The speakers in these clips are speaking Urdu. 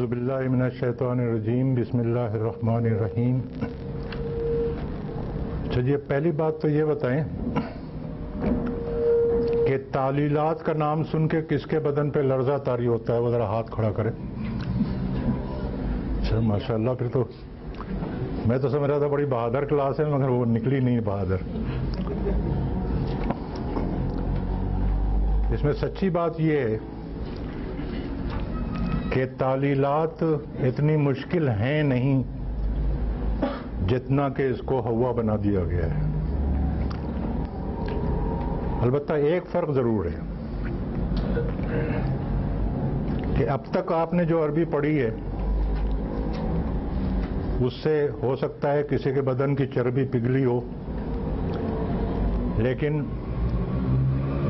باللہ من الشیطان الرجیم بسم اللہ الرحمن الرحیم۔ چلیے پہلی بات تو یہ بتائیں کہ تعلیلات کا نام سن کے کس کے بدن پہ لرزہ طاری ہوتا ہے؟ وہ ذرا ہاتھ کھڑا کرے۔ اچھا ماشاءاللہ، پھر تو میں تو سمجھ رہا تھا بڑی بہادر کلاس ہے، مگر وہ نکلی نہیں بہادر۔ اس میں سچی بات یہ ہے کہ تعلیلات اتنی مشکل ہیں نہیں جتنا کہ اس کو ہوا بنا دیا گیا ہے۔ البتہ ایک فرق ضرور ہے کہ اب تک آپ نے جو عربی پڑھی ہے اس سے ہو سکتا ہے کسی کے بدن کی چربی پگھلی ہو، لیکن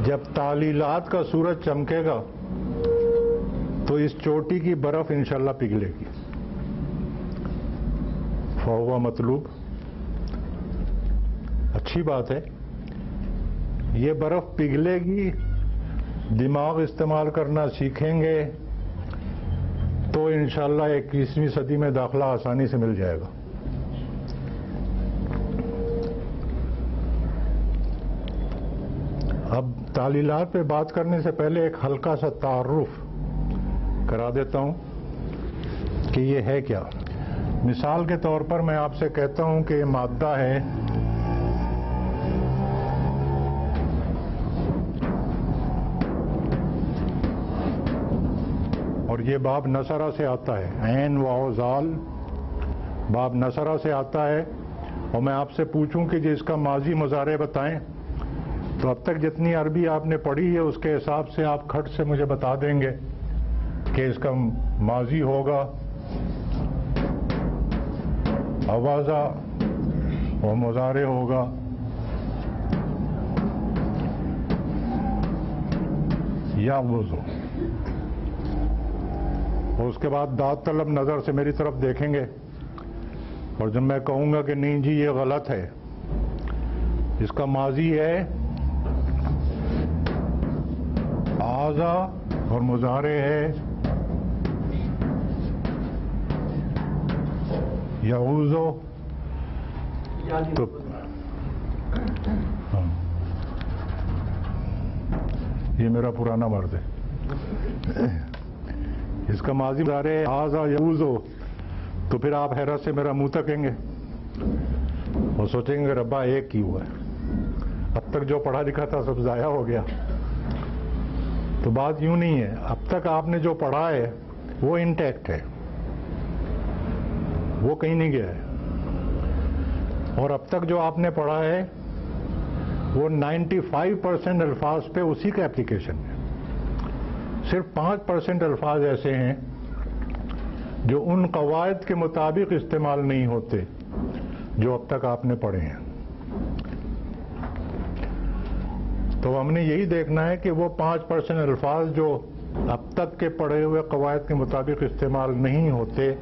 جب تعلیلات کا سورج چمکے گا تو اس چوٹی کی برف انشاءاللہ پگھلے گی۔ فہو مطلوب، اچھی بات ہے، یہ برف پگھلے گی، دماغ استعمال کرنا سیکھیں گے تو انشاءاللہ 21ویں صدی میں داخلہ آسانی سے مل جائے گا۔ اب تعلیلات پہ بات کرنے سے پہلے ایک ہلکا سا تعارف کرا دیتا ہوں کہ یہ ہے کیا۔ مثال کے طور پر میں آپ سے کہتا ہوں کہ یہ مادہ ہے اور یہ باب نصرہ سے آتا ہے، عین واو زال باب نصرہ سے آتا ہے، اور میں آپ سے پوچھوں کہ اس کا ماضی مضارع بتائیں تو اب تک جتنی عربی آپ نے پڑھی ہے اس کے حساب سے آپ کھٹ سے مجھے بتا دیں گے کہ اس کا ماضی ہوگا آوازہ اور مضارع ہوگا یا وضو، اور اس کے بعد داد طلب نظر سے میری طرف دیکھیں گے، اور جب میں کہوں گا کہ نہیں جی یہ غلط ہے، اس کا ماضی ہے آزا اور مضارع ہے یعوذو، تو یہ میرا پرانا مرد ہے، اس کا ماضی مضارع ہے آزا یعوذو، تو پھر آپ حیرت سے میرا منہ تکیں گے اور سوچیں گے ربا ایک کی ہوا ہے، اب تک جو پڑھا لکھا تھا سب ضائع ہو گیا۔ تو بات یوں نہیں ہے، اب تک آپ نے جو پڑھا ہے وہ انٹیکٹ ہے، وہ کہیں نہیں گیا ہے، اور اب تک جو آپ نے پڑھا ہے وہ 95% الفاظ پہ اسی کا اپلیکیشن ہے۔ صرف 5% الفاظ ایسے ہیں جو ان قواعد کے مطابق استعمال نہیں ہوتے جو اب تک آپ نے پڑھے ہیں۔ تو ہم نے یہی دیکھنا ہے کہ وہ 5% الفاظ جو اب تک کے پڑھے ہوئے قواعد کے مطابق استعمال نہیں ہوتے،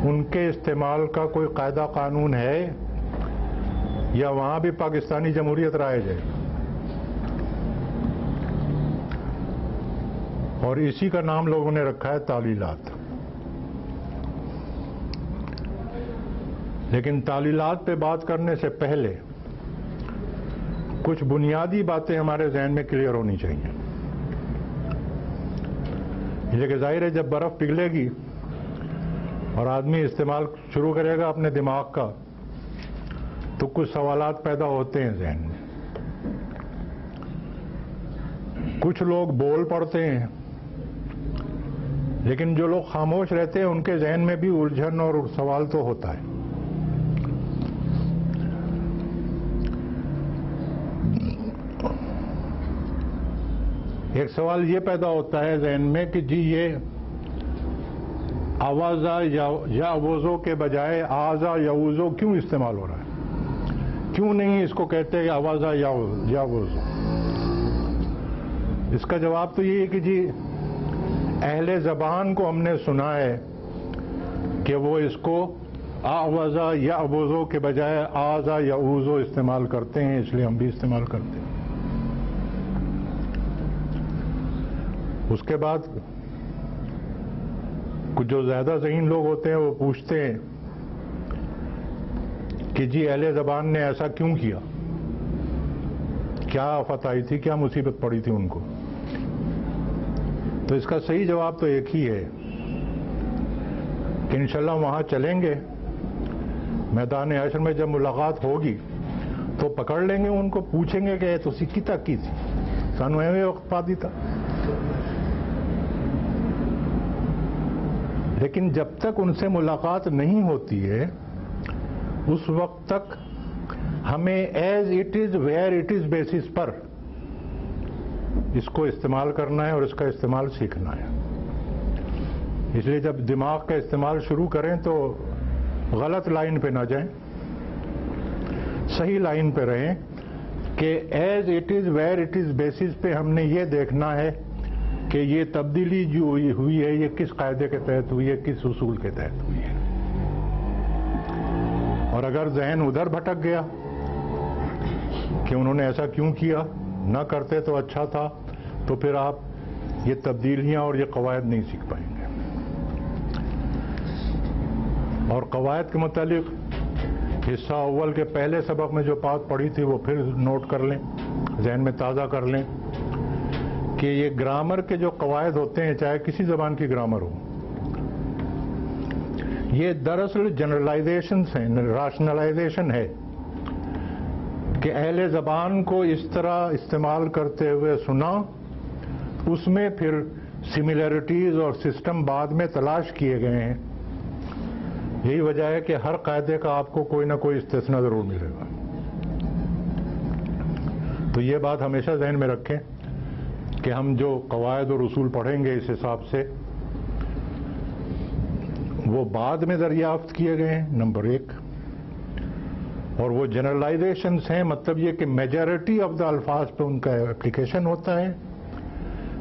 ان کے استعمال کا کوئی قاعدہ قانون ہے یا وہاں بھی پاکستانی جمہوریت رائج ہے، اور اسی کا نام لوگوں نے رکھا ہے تعلیلات۔ لیکن تعلیلات پہ بات کرنے سے پہلے کچھ بنیادی باتیں ہمارے ذہن میں کلیئر ہونی چاہیے۔ یہ کہ ظاہر ہے جب برف پگھلے گی اور آدمی استعمال شروع کرے گا اپنے دماغ کا تو کچھ سوالات پیدا ہوتے ہیں ذہن میں۔ کچھ لوگ بول پڑتے ہیں، لیکن جو لوگ خاموش رہتے ہیں ان کے ذہن میں بھی الجھن اور سوال تو ہوتا ہے۔ ایک سوال یہ پیدا ہوتا ہے ذہن میں کہ جی یہ آوازہ یا وضو کے بجائے آزا یا وضو کیوں استعمال ہو رہا ہے؟ کیوں نہیں اس کو کہتے کہ آوازہ یا وضو؟ اس کا جواب تو یہ ہے کہ جی اہل زبان کو ہم نے سنا ہے کہ وہ اس کو آوازہ یا وضو کے بجائے آزا یا وضو استعمال کرتے ہیں، اس لیے ہم بھی استعمال کرتے ہیں۔ اس کے بعد کچھ جو زیادہ ذہین لوگ ہوتے ہیں وہ پوچھتے ہیں کہ جی اہل زبان نے ایسا کیوں کیا، کیا آفت آئی تھی، کیا مصیبت پڑی تھی ان کو؟ تو اس کا صحیح جواب تو ایک ہی ہے کہ انشاءاللہ وہاں چلیں گے، میدان حشر میں جب ملاقات ہوگی تو پکڑ لیں گے ان کو، پوچھیں گے کہ تسی کتا کی تھی، سانو ایویں وقت پا دیتا۔ لیکن جب تک ان سے ملاقات نہیں ہوتی ہے اس وقت تک ہمیں as it is where it is basis پر اس کو استعمال کرنا ہے اور اس کا استعمال سیکھنا ہے۔ اس لیے جب دماغ کا استعمال شروع کریں تو غلط لائن پہ نہ جائیں، صحیح لائن پہ رہیں کہ as it is where it is basis پہ ہم نے یہ دیکھنا ہے کہ یہ تبدیلی جو ہوئی ہے یہ کس قاعدے کے تحت ہوئی ہے، کس اصول کے تحت ہوئی ہے۔ اور اگر ذہن ادھر بھٹک گیا کہ انہوں نے ایسا کیوں کیا، نہ کرتے تو اچھا تھا، تو پھر آپ یہ تبدیلیاں اور یہ قواعد نہیں سیکھ پائیں گے۔ اور قواعد کے متعلق حصہ اول کے پہلے سبق میں جو بات پڑھی تھی وہ پھر نوٹ کر لیں، ذہن میں تازہ کر لیں کہ یہ گرامر کے جو قواعد ہوتے ہیں، چاہے کسی زبان کی گرامر ہو، یہ دراصل جنرلائزیشنز ہیں، راشنلائزیشن ہے کہ اہل زبان کو اس طرح استعمال کرتے ہوئے سنا، اس میں پھر سملیرٹیز اور سسٹم بعد میں تلاش کیے گئے ہیں۔ یہی وجہ ہے کہ ہر قاعدے کا آپ کو کوئی نہ کوئی استثناء ضرور ملے گا۔ تو یہ بات ہمیشہ ذہن میں رکھیں کہ ہم جو قواعد اور اصول پڑھیں گے اس حساب سے وہ بعد میں دریافت کیے گئے ہیں، نمبر ایک، اور وہ جنرلائزیشنز ہیں، مطلب یہ کہ میجارٹی آف دا الفاظ پہ ان کا اپلیکیشن ہوتا ہے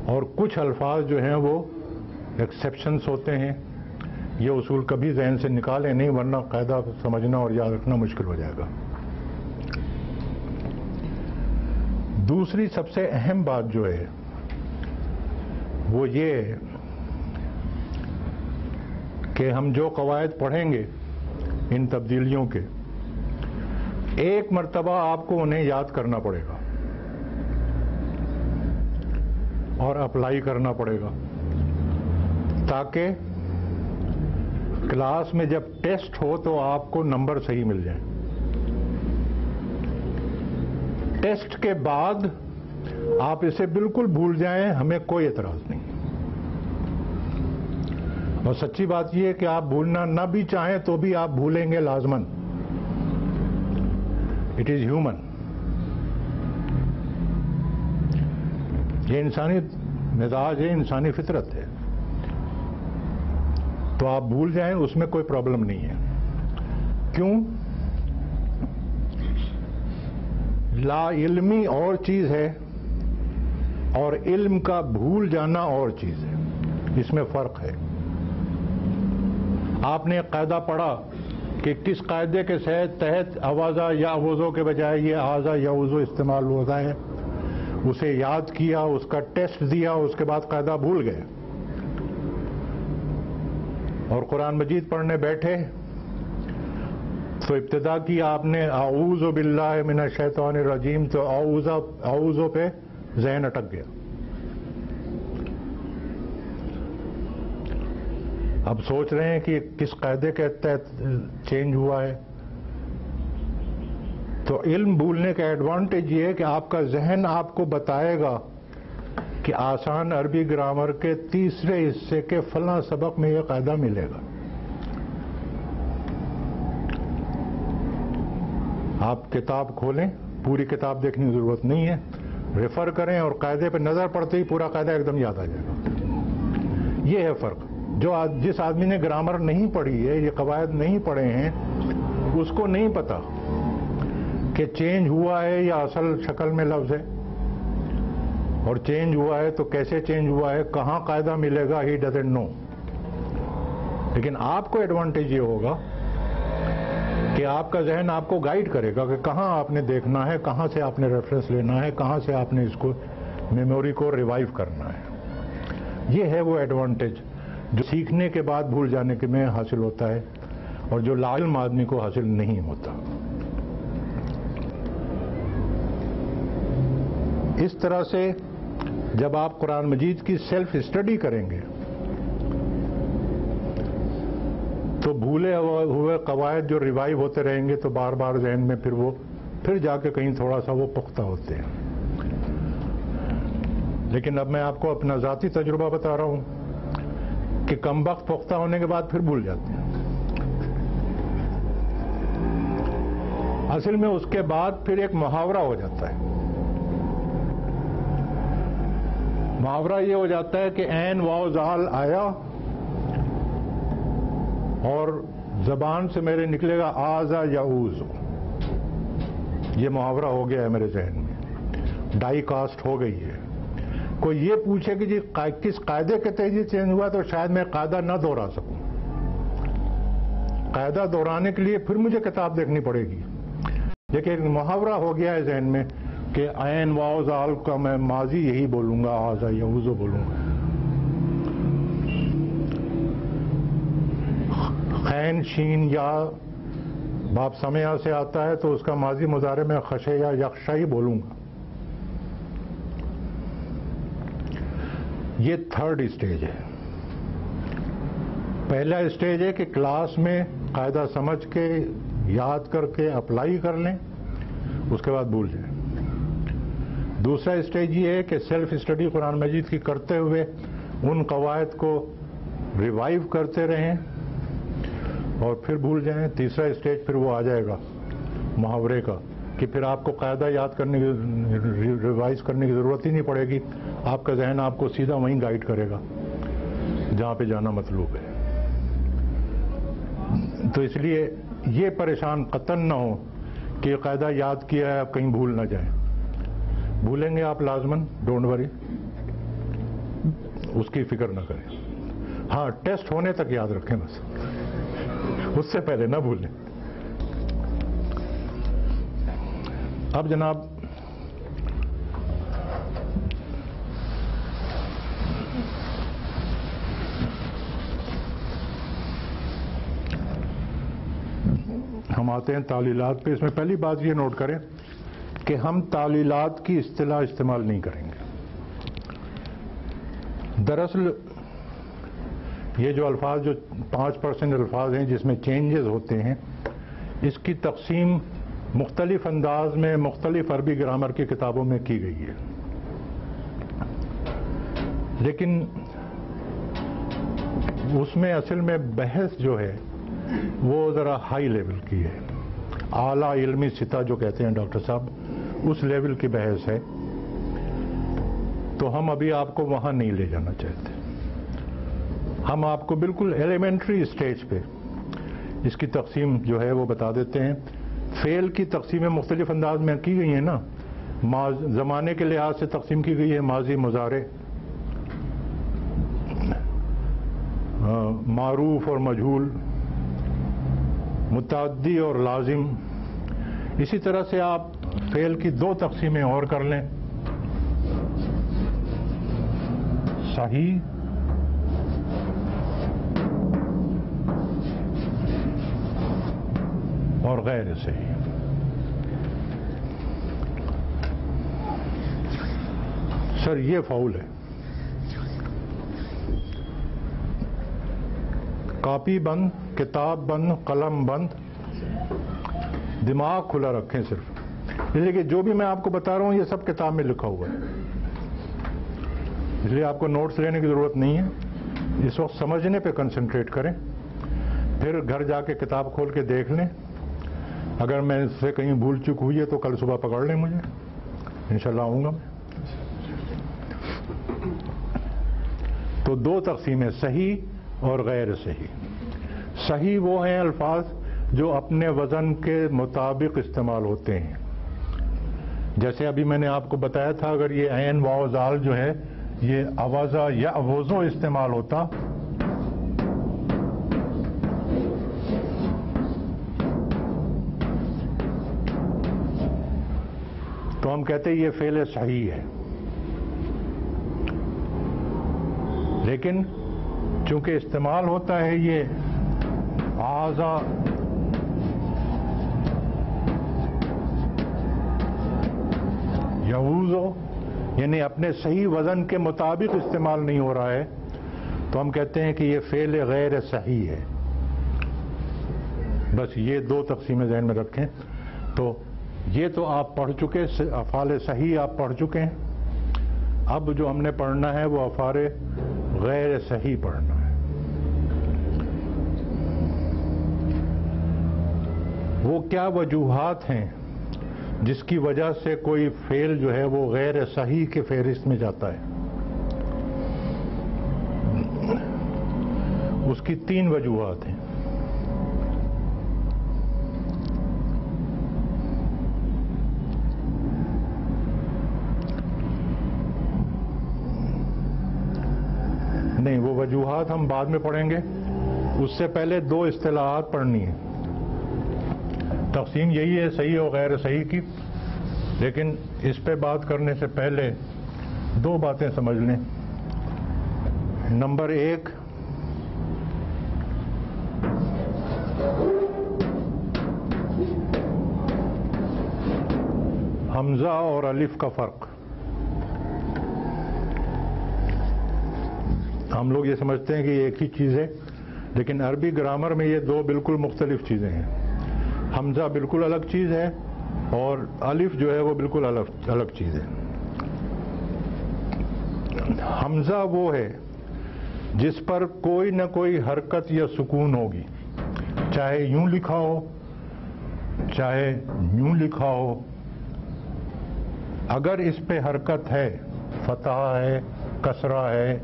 اور کچھ الفاظ جو ہیں وہ ایکسیپشنز ہوتے ہیں۔ یہ اصول کبھی ذہن سے نکالیں نہیں، ورنہ قاعدہ سمجھنا اور یاد رکھنا مشکل ہو جائے گا۔ دوسری سب سے اہم بات جو ہے وہ یہ کہ ہم جو قواعد پڑھیں گے ان تبدیلیوں کے، ایک مرتبہ آپ کو انہیں یاد کرنا پڑے گا اور اپلائی کرنا پڑے گا تاکہ کلاس میں جب ٹیسٹ ہو تو آپ کو نمبر صحیح مل جائیں۔ ٹیسٹ کے بعد آپ اسے بالکل بھول جائیں، ہمیں کوئی اعتراض نہیں۔ اور سچی بات یہ ہے کہ آپ بھولنا نہ بھی چاہیں تو بھی آپ بھولیں گے لازماً۔ اٹ از ہیومن، یہ انسانی مزاج ہے، انسانی فطرت ہے۔ تو آپ بھول جائیں، اس میں کوئی پرابلم نہیں ہے۔ کیوں؟ لا علمی اور چیز ہے اور علم کا بھول جانا اور چیز ہے، اس میں فرق ہے۔ آپ نے قاعدہ پڑھا کہ کس قاعدے کے تحت اوازہ یا وضو کے بجائے یہ آزا یا وضو استعمال ہوتا ہے، اسے یاد کیا، اس کا ٹیسٹ دیا، اس کے بعد قاعدہ بھول گئے اور قرآن مجید پڑھنے بیٹھے تو ابتدا کی آپ نے اعوذ باللہ من الشیطان الرجیم، تو اعوذ پہ ذہن اٹک گیا۔ اب سوچ رہے ہیں کہ کس قاعدے کے تحت چینج ہوا ہے۔ تو علم بھولنے کا ایڈوانٹیج یہ ہے کہ آپ کا ذہن آپ کو بتائے گا کہ آسان عربی گرامر کے تیسرے حصے کے فلاں سبق میں یہ قاعدہ ملے گا۔ آپ کتاب کھولیں، پوری کتاب دیکھنے کی ضرورت نہیں ہے، ریفر کریں اور قاعدے پہ نظر پڑتے ہی پورا قاعدہ ایک دم یاد آ جائے گا۔ یہ ہے فرق۔ جس آدمی نے گرامر نہیں پڑھی ہے، یہ قواعد نہیں پڑھے ہیں، اس کو نہیں پتا کہ چینج ہوا ہے یا اصل شکل میں لفظ ہے، اور چینج ہوا ہے تو کیسے چینج ہوا ہے، کہاں قاعدہ ملے گا، ہی ڈزنٹ نو۔ لیکن آپ کو ایڈوانٹیج یہ ہوگا کہ آپ کا ذہن آپ کو گائیڈ کرے گا کہ کہاں آپ نے دیکھنا ہے، کہاں سے آپ نے ریفرنس لینا ہے، کہاں سے آپ نے اس کو میموری کو ریوائیو کرنا ہے۔ یہ ہے وہ ایڈوانٹیج جو سیکھنے کے بعد بھول جانے کے میں حاصل ہوتا ہے اور جو لاعلم آدمی کو حاصل نہیں ہوتا. اس طرح سے جب آپ قرآن مجید کی سیلف اسٹڈی کریں گے تو بھولے ہوئے قواعد جو ریوائیو ہوتے رہیں گے تو بار بار ذہن میں پھر جا کے کہیں تھوڑا سا وہ پختہ ہوتے ہیں. لیکن اب میں آپ کو اپنا ذاتی تجربہ بتا رہا ہوں کہ کم وقت پختہ ہونے کے بعد پھر بھول جاتے ہیں. اصل میں اس کے بعد پھر ایک محاورہ ہو جاتا ہے. محاورہ یہ ہو جاتا ہے کہ عین واو زال آیا اور زبان سے میرے نکلے گا آزا یعوز. یہ محاورہ ہو گیا ہے میرے ذہن میں, ڈائی کاسٹ ہو گئی ہے. کوئی یہ پوچھے کہ جی کس قاعدے کے تحت یہ چینج ہوا تو شاید میں قاعدہ نہ دوہرا سکوں. قاعدہ دہرانے کے لیے پھر مجھے کتاب دیکھنی پڑے گی. لیکن محاورہ ہو گیا ہے ذہن میں کہ عین واو زال کا میں ماضی یہی بولوں گا, آزا یعوز بولوں گا. خین شین یا باب سمعہ سے آتا ہے تو اس کا ماضی مضارع میں خشع یا یخشع ہی بولوں گا. یہ تھرڈ اسٹیج ہے. پہلا اسٹیج ہے کہ کلاس میں قاعدہ سمجھ کے یاد کر کے اپلائی کر لیں, اس کے بعد بھول جائیں. دوسرا اسٹیج یہ ہے کہ سیلف اسٹڈی قرآن مجید کی کرتے ہوئے ان قواعد کو ریوائیو کرتے رہیں اور پھر بھول جائیں. تیسرا اسٹیج پھر وہ آ جائے گا محاورے کا کہ پھر آپ کو قاعدہ یاد کرنے کی ریوائز کرنے کی ضرورت ہی نہیں پڑے گی. آپ کا ذہن آپ کو سیدھا وہیں گائیڈ کرے گا جہاں پہ جانا مطلوب ہے. تو اس لیے یہ پریشان قطعاً نہ ہو کہ یہ قاعدہ یاد کیا ہے آپ کہیں بھول نہ جائیں. بھولیں گے آپ لازماً, ڈونٹ وری, اس کی فکر نہ کریں. ہاں ٹیسٹ ہونے تک یاد رکھیں بس, اس سے پہلے نہ بھولیں. اب جناب ہم آتے ہیں تعلیلات پہ. اس میں پہلی بات یہ نوٹ کریں کہ ہم تعلیلات کی اصطلاح استعمال نہیں کریں گے. دراصل یہ جو الفاظ جو 5% الفاظ ہیں جس میں چینجز ہوتے ہیں, اس کی تقسیم مختلف انداز میں مختلف عربی گرامر کی کتابوں میں کی گئی ہے. لیکن اس میں اصل میں بحث جو ہے وہ ذرا ہائی لیول کی ہے, اعلیٰ علمی سطح جو کہتے ہیں ڈاکٹر صاحب, اس لیول کی بحث ہے. تو ہم ابھی آپ کو وہاں نہیں لے جانا چاہتے. ہم آپ کو بالکل ایلیمنٹری اسٹیج پہ اس کی تقسیم جو ہے وہ بتا دیتے ہیں. فعل کی تقسیمیں مختلف انداز میں کی گئی ہیں نا. زمانے کے لحاظ سے تقسیم کی گئی ہے, ماضی مضارع, معروف اور مجہول, متعدی اور لازم. اسی طرح سے آپ فعل کی 2 تقسیمیں اور کر لیں, صحیح اور غیر صحیح. سر یہ فاؤل ہے. کاپی بند, کتاب بند, قلم بند, دماغ کھلا رکھیں صرف. اس لیے کہ جو بھی میں آپ کو بتا رہا ہوں یہ سب کتاب میں لکھا ہوا ہے, اس لیے آپ کو نوٹس لینے کی ضرورت نہیں ہے. اس وقت سمجھنے پہ کنسنٹریٹ کریں, پھر گھر جا کے کتاب کھول کے دیکھ لیں. اگر میں اس سے کہیں بھول چک ہوئی ہے تو کل صبح پکڑ لیں مجھے, انشاءاللہ آؤں گا میں. تو 2 تقسیمیں, صحیح اور غیر صحیح. صحیح وہ ہیں الفاظ جو اپنے وزن کے مطابق استعمال ہوتے ہیں. جیسے ابھی میں نے آپ کو بتایا تھا, اگر یہ عین واو زال جو ہے یہ اوازا یا اوزو استعمال ہوتا تو ہم کہتے ہیں یہ فعل صحیح ہے. لیکن چونکہ استعمال ہوتا ہے یہ آزا یعوزو، یعنی اپنے صحیح وزن کے مطابق استعمال نہیں ہو رہا ہے، تو ہم کہتے ہیں کہ یہ فعل غیر صحیح ہے۔ بس یہ دو تقسیمیں ذہن میں رکھیں۔ تو یہ تو آپ پڑھ چکے، افعال صحیح آپ پڑھ چکے ہیں۔ اب جو ہم نے پڑھنا ہے وہ افعال غیر صحیح پڑھنا ہے۔ وہ کیا وجوہات ہیں جس کی وجہ سے کوئی فعل جو ہے وہ غیر صحیح کے فہرست میں جاتا ہے؟ اس کی 3 وجوہات ہیں۔ نہیں، وہ وجوہات ہم بعد میں پڑھیں گے، اس سے پہلے 2 اصطلاحات پڑھنی ہیں۔ تقسیم یہی ہے صحیح اور غیر صحیح کی، لیکن اس پہ بات کرنے سے پہلے 2 باتیں سمجھ لیں۔ نمبر 1، حمزہ اور الف کا فرق۔ ہم لوگ یہ سمجھتے ہیں کہ یہ ایک ہی چیز ہے، لیکن عربی گرامر میں یہ 2 بالکل مختلف چیزیں ہیں۔ حمزہ بالکل الگ چیز ہے اور الف جو ہے وہ بالکل الگ چیز ہے۔ حمزہ وہ ہے جس پر کوئی نہ کوئی حرکت یا سکون ہوگی، چاہے یوں لکھا ہو چاہے یوں لکھا ہو۔ اگر اس پہ حرکت ہے، فتحہ ہے، کسرہ ہے،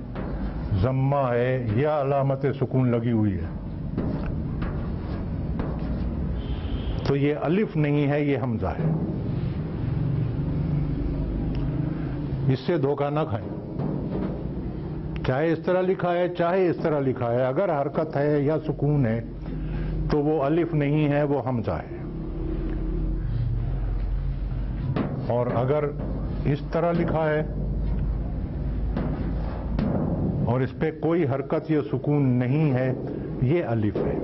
ضمہ ہے یا علامت سکون لگی ہوئی ہے، تو یہ الف نہیں ہے، یہ حمزہ ہے۔ اس سے دھوکہ نہ کھائیں، چاہے اس طرح لکھا ہے چاہے اس طرح لکھا ہے، اگر حرکت ہے یا سکون ہے تو وہ الف نہیں ہے، وہ حمزہ ہے۔ اور اگر اس طرح لکھا ہے اور اس پہ کوئی حرکت یا سکون نہیں ہے، یہ الف ہے۔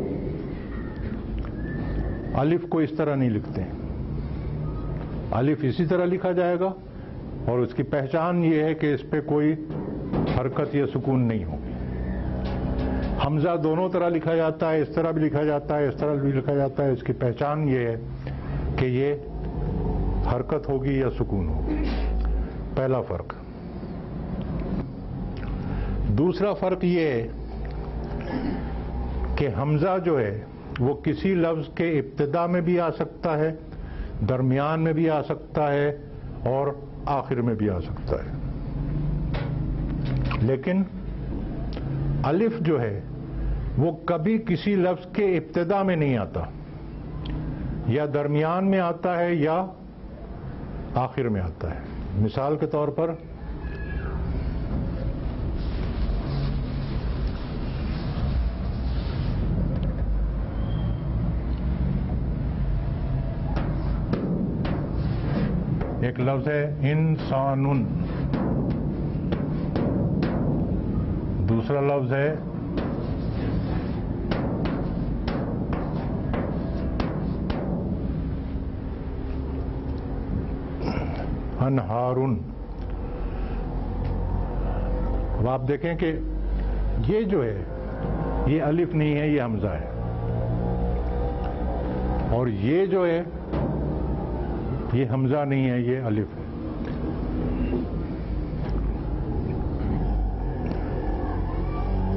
الف کو اس طرح نہیں لکھتے، الف اسی طرح لکھا جائے گا اور اس کی پہچان یہ ہے کہ اس پہ کوئی حرکت یا سکون نہیں ہوگی۔ حمزہ دونوں طرح لکھا جاتا ہے، اس طرح بھی لکھا جاتا ہے، اس طرح بھی لکھا جاتا ہے، اس کی پہچان یہ ہے کہ یہ حرکت ہوگی یا سکون ہوگی۔ پہلا فرق۔ دوسرا فرق یہ ہے کہ حمزہ جو ہے وہ کسی لفظ کے ابتدا میں بھی آ سکتا ہے، درمیان میں بھی آ سکتا ہے اور آخر میں بھی آ سکتا ہے، لیکن الف جو ہے وہ کبھی کسی لفظ کے ابتدا میں نہیں آتا، یا درمیان میں آتا ہے یا آخر میں آتا ہے۔ مثال کے طور پر ایک لفظ ہے انسان، دوسرا لفظ ہے انہارن۔ اب آپ دیکھیں کہ یہ جو ہے یہ الف نہیں ہے، یہ حمزہ ہے، اور یہ جو ہے یہ حمزہ نہیں ہے، یہ الف ہے۔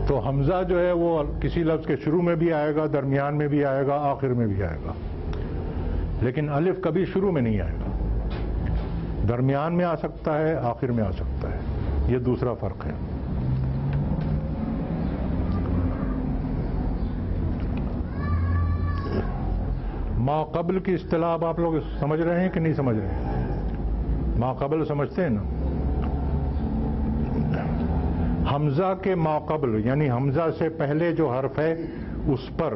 تو حمزہ جو ہے وہ کسی لفظ کے شروع میں بھی آئے گا، درمیان میں بھی آئے گا، آخر میں بھی آئے گا، لیکن الف کبھی شروع میں نہیں آئے گا، درمیان میں آ سکتا ہے، آخر میں آ سکتا ہے۔ یہ دوسرا فرق ہے۔ ما قبل کی اصطلاح اب آپ لوگ سمجھ رہے ہیں کہ نہیں سمجھ رہے ہیں؟ ما قبل سمجھتے ہیں نا؟ حمزہ کے ما قبل یعنی حمزہ سے پہلے جو حرف ہے اس پر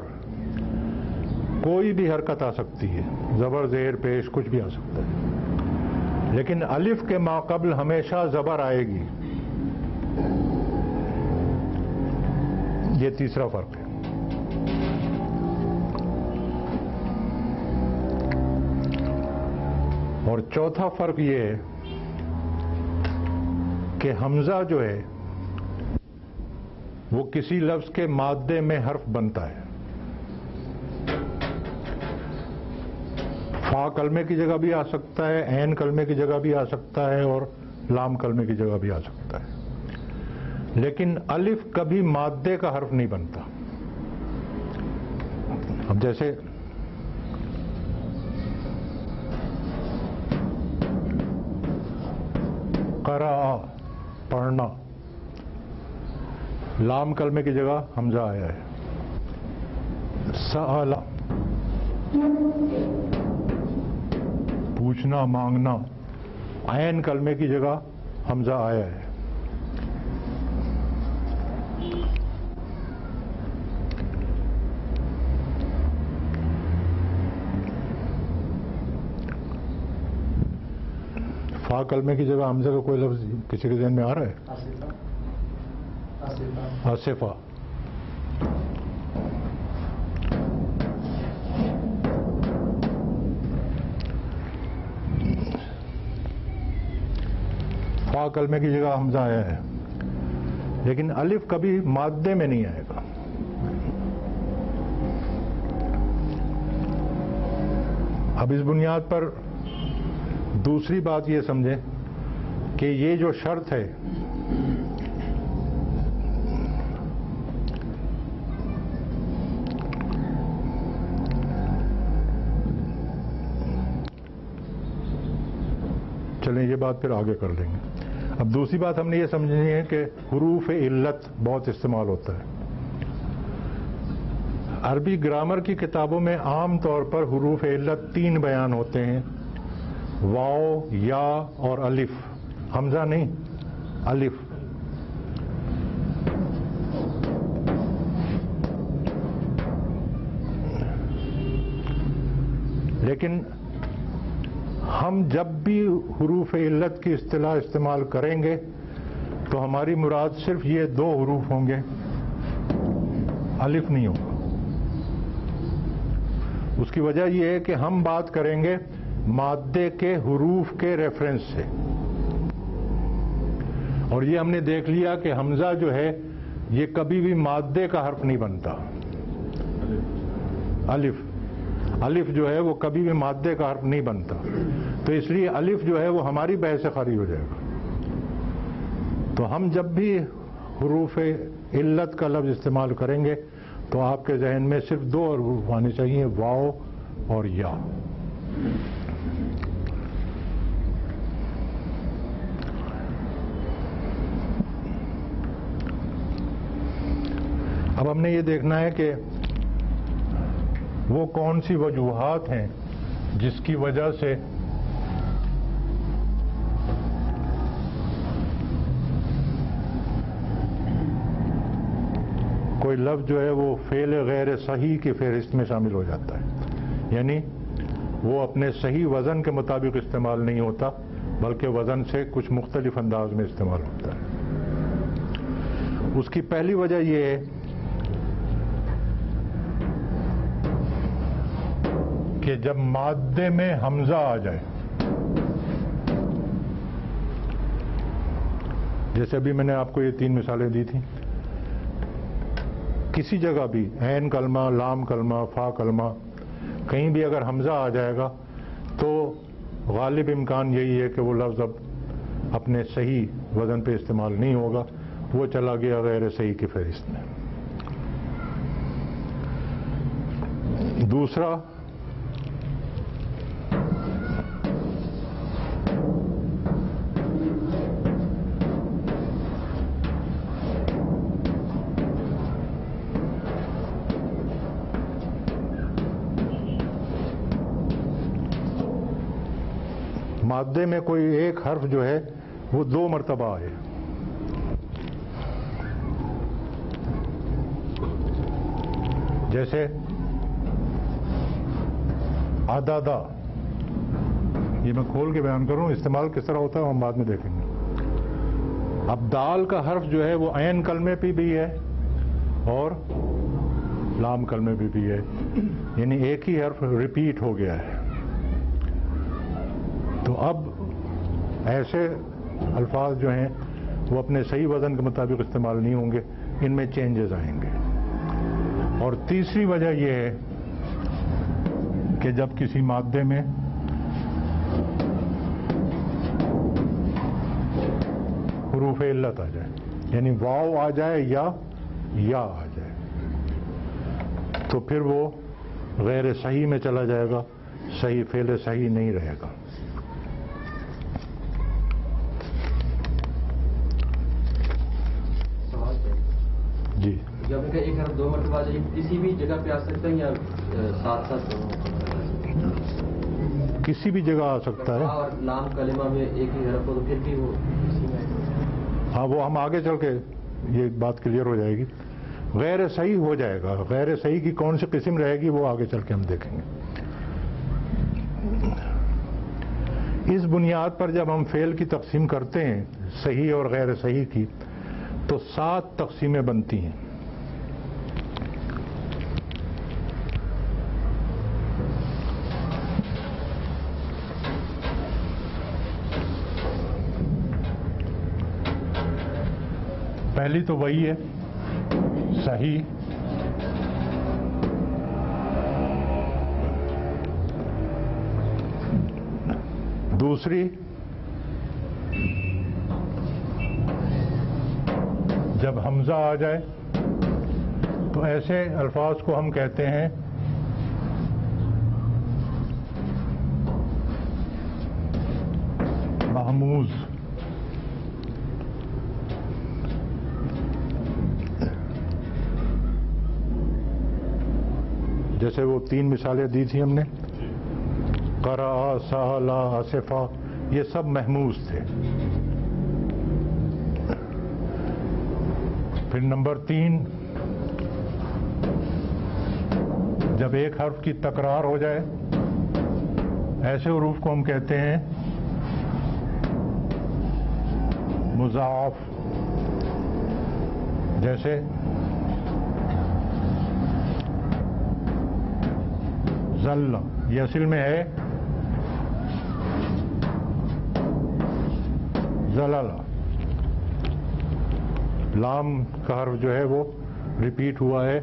کوئی بھی حرکت آ سکتی ہے، زبر زیر پیش کچھ بھی آ سکتا ہے، لیکن الف کے ما قبل ہمیشہ زبر آئے گی۔ یہ تیسرا فرق ہے. اور چوتھا فرق یہ ہے کہ حمزہ جو ہے وہ کسی لفظ کے مادے میں حرف بنتا ہے. فا کلمے کی جگہ بھی آ سکتا ہے, عین کلمے کی جگہ بھی آ سکتا ہے, اور لام کلمے کی جگہ بھی آ سکتا ہے. لیکن الف کبھی مادے کا حرف نہیں بنتا. اب جیسے قرأ پڑھنا, لام کلمے کی جگہ حمزہ آیا ہے. سأل پوچھنا مانگنا, عین کلمے کی جگہ حمزہ آیا ہے. فا کلمے کی جگہ حمزہ کا کوئی لفظ کسی کے ذہن میں آ رہا ہے؟ آصفہ. فا کلمے کی جگہ حمزہ آیا ہے, لیکن الف کبھی مادے میں نہیں آئے گا. اب اس بنیاد پر دوسری بات یہ سمجھیں کہ یہ جو شرط ہے چلیں یہ بات پھر آگے کر لیں گے. اب دوسری بات ہم نے یہ سمجھنی ہے کہ حروف علت بہت استعمال ہوتا ہے. عربی گرامر کی کتابوں میں عام طور پر حروف علت 3 بیان ہوتے ہیں, واو, یا اور الف. حمزہ نہیں, الف. لیکن ہم جب بھی حروف علت کی اصطلاح استعمال کریں گے تو ہماری مراد صرف یہ 2 حروف ہوں گے, الف نہیں ہوگا. اس کی وجہ یہ ہے کہ ہم بات کریں گے مادے کے حروف کے ریفرنس سے, اور یہ ہم نے دیکھ لیا کہ حمزہ جو ہے یہ کبھی بھی مادے کا حرف نہیں بنتا. الف جو ہے وہ کبھی بھی مادے کا حرف نہیں بنتا, تو اس لیے الف جو ہے وہ ہماری بحث سے خارج ہو جائے گا. تو ہم جب بھی حروف علت کا لفظ استعمال کریں گے تو آپ کے ذہن میں صرف 2 حروف آنے چاہیے, واو اور یا. اب ہم نے یہ دیکھنا ہے کہ وہ کون سی وجوہات ہیں جس کی وجہ سے کوئی لفظ جو ہے وہ فعل غیر صحیح کی فہرست میں شامل ہو جاتا ہے. یعنی وہ اپنے صحیح وزن کے مطابق استعمال نہیں ہوتا بلکہ وزن سے کچھ مختلف انداز میں استعمال ہوتا ہے. اس کی پہلی وجہ یہ ہے کہ جب مادے میں حمزہ آ جائے, جیسے ابھی میں نے آپ کو یہ 3 مثالیں دی تھیں, کسی جگہ بھی عین کلمہ, لام کلمہ, فا کلمہ, کہیں بھی اگر حمزہ آ جائے گا تو غالب امکان یہی ہے کہ وہ لفظ اب اپنے صحیح وزن پہ استعمال نہیں ہوگا, وہ چلا گیا غیر صحیح کی فہرست میں. دوسرا, مادے میں کوئی ایک حرف جو ہے وہ 2 مرتبہ آئے. جیسے عددا, یہ میں کھول کے بیان کروں, استعمال کس طرح ہوتا ہے ہم بعد میں دیکھیں گے. اب دال کا حرف جو ہے وہ عین کلمے پہ بھی ہے اور لام کلمے میں بھی ہے، یعنی ایک ہی حرف ریپیٹ ہو گیا ہے. تو اب ایسے الفاظ جو ہیں وہ اپنے صحیح وزن کے مطابق استعمال نہیں ہوں گے، ان میں چینجز آئیں گے. اور تیسری وجہ یہ ہے کہ جب کسی مادے میں حروف علت آ جائے، یعنی واو آ جائے یا آ جائے، تو پھر وہ غیر صحیح میں چلا جائے گا، صحیح فعل صحیح نہیں رہے گا. جی، جب ایک حرف دو مرتبہ کسی بھی جگہ پہ آ سکتا ہے یا ساتھ ساتھ کسی بھی جگہ آ سکتا ہے. اور لام کلمہ میں ایک ہی حرف ہو تو پھر بھی وہ اسی میں. ہاں، وہ ہم آگے چل کے یہ بات کلیئر ہو جائے گی. غیر صحیح ہو جائے گا، غیر صحیح کی کون سی قسم رہے گی وہ آگے چل کے ہم دیکھیں گے. اس بنیاد پر جب ہم فعل کی تقسیم کرتے ہیں صحیح اور غیر صحیح کی، تو 7 تقسیمیں بنتی ہیں. پہلی تو وہی ہے صحیح، دوسری جب حمزہ آ جائے تو ایسے الفاظ کو ہم کہتے ہیں محموز. جیسے وہ 3 مثالیں دی تھی ہم نے، قرأ، سہلا، آصفا، یہ سب محموز تھے. پھر نمبر 3، جب ایک حرف کی تکرار ہو جائے، ایسے حروف کو ہم کہتے ہیں مضاعف. جیسے ذل، یہ اصل میں ہے زلل. لام کا حرف جو ہے وہ ریپیٹ ہوا ہے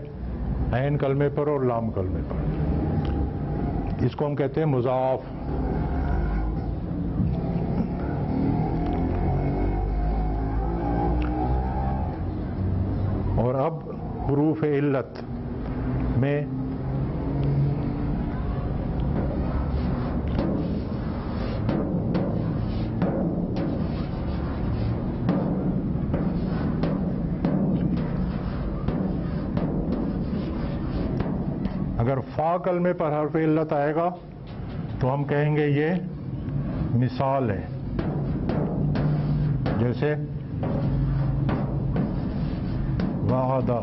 عین کلمے پر اور لام کلمے پر، اس کو ہم کہتے ہیں مضاعف. اور اب حروف علت میں اگر فا کلمے پر حرف علت آئے گا تو ہم کہیں گے یہ مثال ہے. جیسے وعدہ.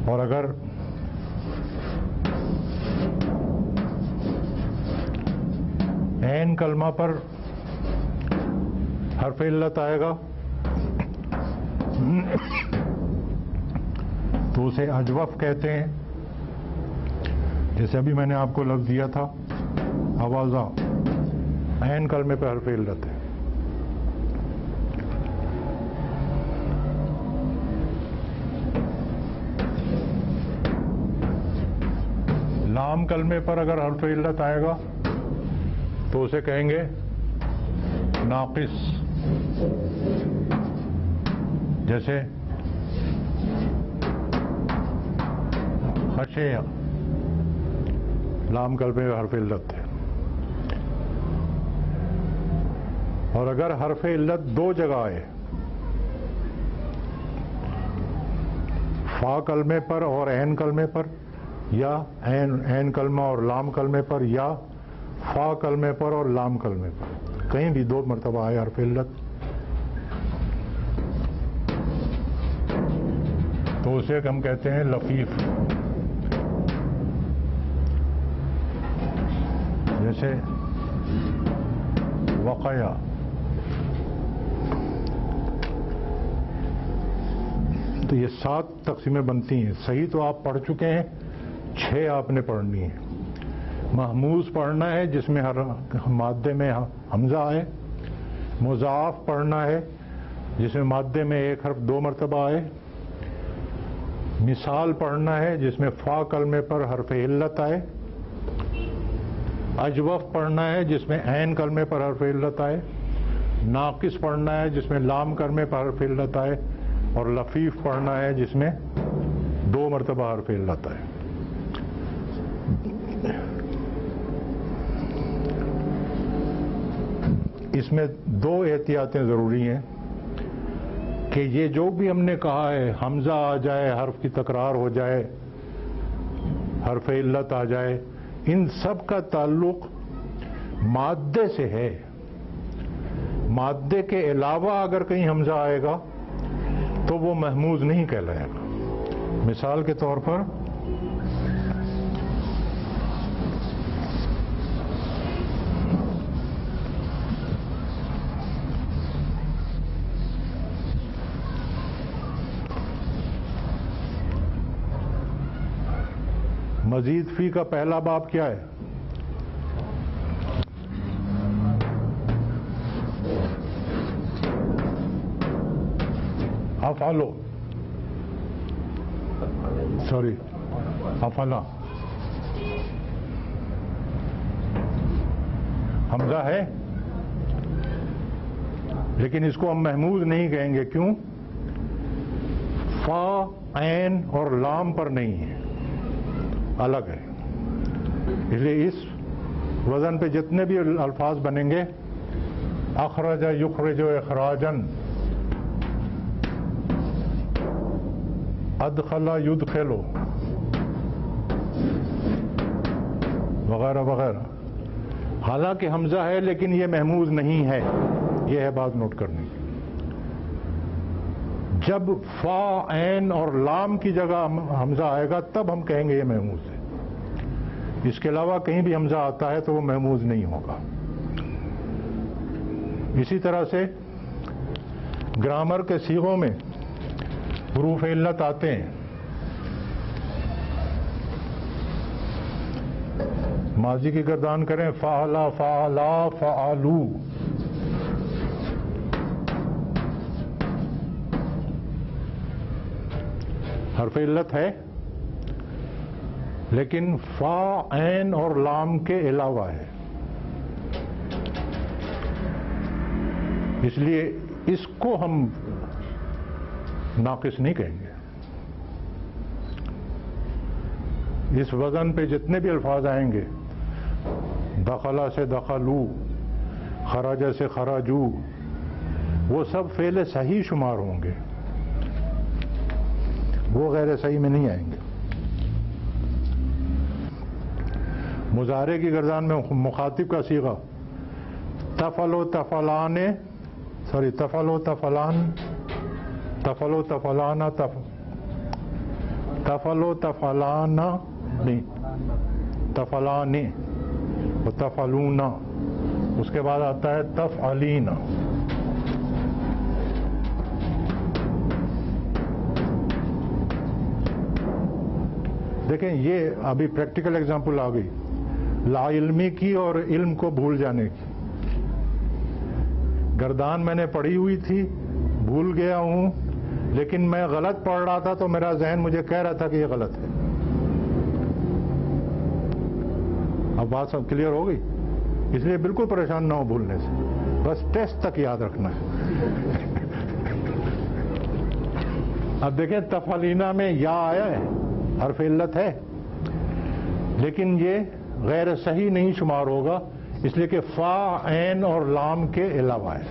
اور اگر عین کلمہ پر حرف علت آئے گا تو اسے اجوف کہتے ہیں. جیسے ابھی میں نے آپ کو لفظ دیا تھا آوازہ، عین کلمے پہ حرف علت ہے. لام کلمے پر اگر حرف علت آئے گا تو اسے کہیں گے ناقص. جیسے خشیہ، لام کلمے میں حرف علت ہے. اور اگر حرف علت 2 جگہ آئے، فا کلمے پر اور عین کلمے پر، یا عین کلمہ اور لام کلمے پر، یا فا کلمے پر اور لام کلمے پر، کہیں بھی 2 مرتبہ آئے حرف علت، تو اسے ہم کہتے ہیں لفیف. جیسے وقیہ، تو یہ 7 تقسیمیں بنتی ہیں. صحیح تو آپ پڑھ چکے ہیں, 6 آپ نے پڑھنی ہیں. محموز پڑھنا ہے جس میں ہر مادے میں حمزہ آئے. مضاعف پڑھنا ہے جس میں مادے میں ایک حرف 2 مرتبہ آئے. مثال پڑھنا ہے جس میں فا کلمے پر حرف علت آئے. اجوف پڑھنا ہے جس میں عین کلمے پر حرف علت آئے. ناقص پڑھنا ہے جس میں لام کلمے پر حرف علت آئے. اور لفیف پڑھنا ہے جس میں 2 مرتبہ حرف علت آئے. اس میں 2 احتیاطیں ضروری ہیں کہ یہ جو بھی ہم نے کہا ہے, حمزہ آ جائے, حرف کی تکرار ہو جائے, حرف علت آ جائے, ان سب کا تعلق مادے سے ہے. مادے کے علاوہ اگر کہیں حمزہ آئے گا تو وہ محموز نہیں کہلائے گا. مثال کے طور پر مزید فی کا پہلا باب کیا ہے؟ افعلو, سوری افعلا. حمزہ ہے لیکن اس کو ہم محموز نہیں کہیں گے. کیوں؟ فا, عین اور لام پر نہیں ہے, الگ ہے. اس لیے اس وزن پہ جتنے بھی الفاظ بنیں گے, اخرج یخرج اخراجن, ادخل یدخل وغیرہ وغیرہ, حالانکہ حمزہ ہے لیکن یہ محموز نہیں ہے. یہ ہے بات نوٹ کرنے کی. جب فا, عین اور لام کی جگہ حمزہ آئے گا تب ہم کہیں گے یہ محموز ہے. اس کے علاوہ کہیں بھی حمزہ آتا ہے تو وہ محموز نہیں ہوگا. اسی طرح سے گرامر کے صیغوں میں حروف علت آتے ہیں. ماضی کی گردان کریں, فعلا, فعلا, فعلو. حرف علت ہے لیکن فا, عین اور لام کے علاوہ ہے. اس لیے اس کو ہم ناقص نہیں کہیں گے. اس وزن پہ جتنے بھی الفاظ آئیں گے, دخلا سے دخلو, خراجہ سے خراجو, وہ سب فعل صحیح شمار ہوں گے, وہ غیر صحیح میں نہیں آئیں گے. مضارع کی گردان میں مخاطب کا صیغہ تفعلو تفعلان, سوری تفعلو تفعلان, تفعلو تفعلانا, تفعلو تفعلانا نہیں, تفعلانے و تفعلونا. اس کے بعد آتا ہے تفعلینا. دیکھیں یہ ابھی پریکٹیکل ایگزامپل آ گئی لا علمی کی اور علم کو بھول جانے کی. گردان میں نے پڑھی ہوئی تھی, بھول گیا ہوں, لیکن میں غلط پڑھ رہا تھا تو میرا ذہن مجھے کہہ رہا تھا کہ یہ غلط ہے. اب بات سب کلیئر ہو گئی. اس لیے بالکل پریشان نہ ہو بھولنے سے, بس ٹیسٹ تک یاد رکھنا ہے. اب دیکھیں تفعلینا میں یا آیا ہے, حرف علت ہے, لیکن یہ غیر صحیح نہیں شمار ہوگا اس لیے کہ فا, عین اور لام کے علاوہ ہے.